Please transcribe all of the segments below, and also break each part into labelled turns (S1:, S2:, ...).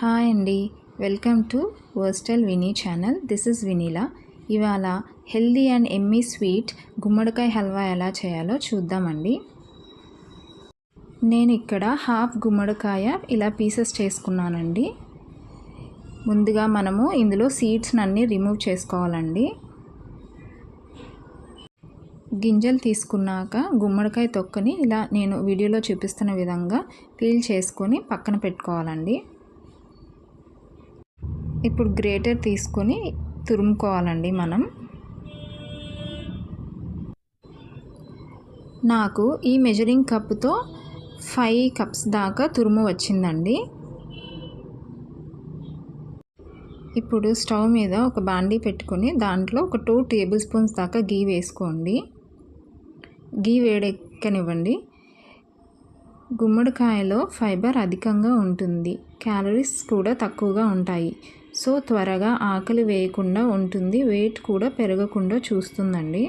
S1: Hi అండి, welcome to versatile Vini channel. This is Vineela. ఇవాళ healthy and Emmy sweet గుమ్మడికాయ హల్వా ఎలా చేయాలో చూద్దామండి. నేను ఇక్కడ హాఫ్ గుమ్మడికాయ ఇలా పీసెస్ చేసుకున్నానండి. ముందుగా మనము ఇందులో సీడ్స్ అన్నీ రిమూవ్ చేసుకోవాలండి. గింజలు తీసుకున్నాక గుమ్మడికాయ తొక్కని ఇలా నేను వీడియోలో చూపిస్తున్న విధంగా పీల్ చేసుకొని పక్కన పెట్టుకోవాలండి. ఇప్పుడు గ్రేటర్ తీసుకొని తురుముకోవాలండి మనం. నాకు ఈ మెజరింగ్ కప్తో 5 కప్స్ దాకా తురుము వచ్చిందండి. ఇప్పుడు స్టవ్ మీద ఒక బాండీ పెట్టుకొని దాంట్లో ఒక 2 టేబుల్ స్పూన్స్ దాకా గీ వేసుకోండి. గీ వేడెక్కనివ్వండి. గుమ్మడికాయలో ఫైబర్ అధికంగా ఉంటుంది, క్యాలరీస్ కూడా తక్కువగా ఉంటాయి. సో త్వరగా ఆకలి వేయకుండా ఉంటుంది, వెయిట్ కూడా పెరగకుండా చూస్తుందండి.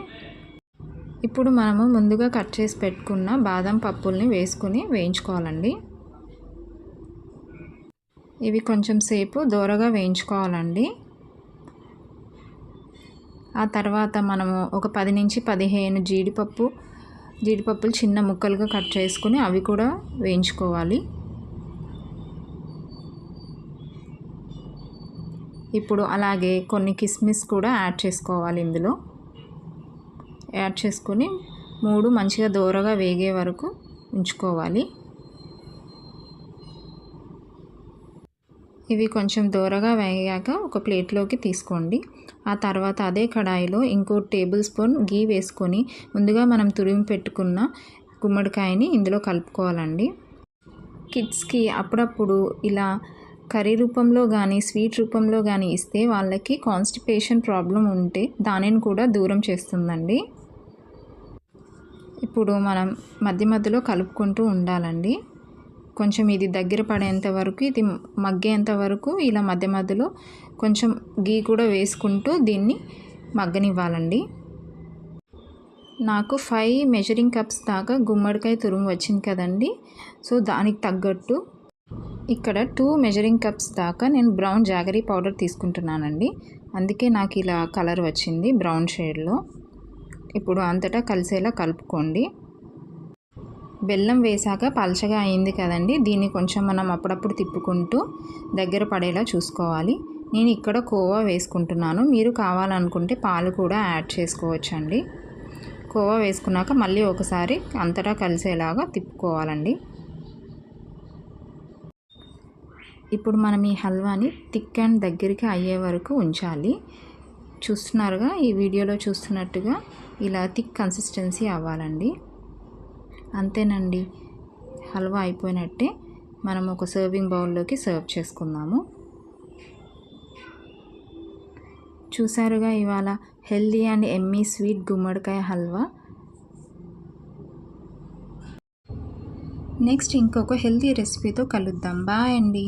S1: ఇప్పుడు మనము ముందుగా కట్ చేసి పెట్టుకున్న బాదం పప్పుల్ని వేసుకొని వేయించుకోవాలండి. ఇవి కొంచెం సేపు దోరగా వేయించుకోవాలండి. ఆ తర్వాత మనము ఒక 10 నుంచి 15 జీడిపప్పులు చిన్న ముక్కలుగా కట్ చేసుకుని అవి కూడా వేయించుకోవాలి. ఇప్పుడు అలాగే కొన్ని కిస్మిస్ కూడా యాడ్ చేసుకోవాలి. ఇందులో యాడ్ చేసుకొని 3 మంచిగా దోరగా వేగే వరకు ఉంచుకోవాలి. ఇవి కొంచెం దోరగా వేగాక ఒక ప్లేట్లోకి తీసుకోండి. ఆ తర్వాత అదే కడాయిలో ఇంకో టేబుల్ స్పూన్ గీ వేసుకొని ముందుగా మనం తురిమి పెట్టుకున్న గుమ్మడికాయని ఇందులో కలుపుకోవాలండి. కిడ్స్కి అప్పుడప్పుడు ఇలా కర్రీ రూపంలో కానీ స్వీట్ రూపంలో కానీ ఇస్తే వాళ్ళకి కాన్స్టిపేషన్ ప్రాబ్లం ఉంటే దానిని కూడా దూరం చేస్తుందండి. ఇప్పుడు మనం మధ్య మధ్యలో కలుపుకుంటూ ఉండాలండి. కొంచెం ఇది దగ్గర పడేంత వరకు, ఇది మగ్గేంత వరకు ఇలా మధ్య మధ్యలో కొంచెం గీ కూడా వేసుకుంటూ దీన్ని మగ్గనివ్వాలండి. నాకు 5 మెజరింగ్ కప్స్ దాకా గుమ్మడికాయ తురుము వచ్చింది కదండి. సో దానికి తగ్గట్టు ఇక్కడ 2 మెజరింగ్ కప్స్ దాకా నేను బ్రౌన్ జాగరీ పౌడర్ తీసుకుంటున్నానండి. అందుకే నాకు ఇలా కలర్ వచ్చింది బ్రౌన్ షేడ్లో. ఇప్పుడు అంతటా కలిసేలా కలుపుకోండి. బెల్లం వేసాక పలచగా అయింది కదండి. దీన్ని కొంచెం మనం అప్పుడప్పుడు తిప్పుకుంటూ దగ్గర పడేలా చూసుకోవాలి. నేను ఇక్కడ కోవా వేసుకుంటున్నాను. మీరు కావాలనుకుంటే పాలు కూడా యాడ్ చేసుకోవచ్చండి. కోవా వేసుకున్నాక మళ్ళీ ఒకసారి అంతటా కలిసేలాగా తిప్పుకోవాలండి. ఇప్పుడు మనం ఈ హల్వాని థిక్ అండ్ దగ్గరికి అయ్యే వరకు ఉంచాలి. చూస్తున్నారుగా, ఈ వీడియోలో చూస్తున్నట్టుగా ఇలా థిక్ కన్సిస్టెన్సీ అవ్వాలండి. అంతేనండి, హల్వా అయిపోయినట్టే. మనం ఒక సర్వింగ్ బౌల్లోకి సర్వ్ చేసుకుందాము. చూసారుగా ఇవాళ హెల్దీ అండ్ ఎమ్మీ స్వీట్ గుమ్మడికాయ హల్వా. నెక్స్ట్ ఇంకొక హెల్దీ రెసిపీతో కలుద్దాం. బాయ్ అండి.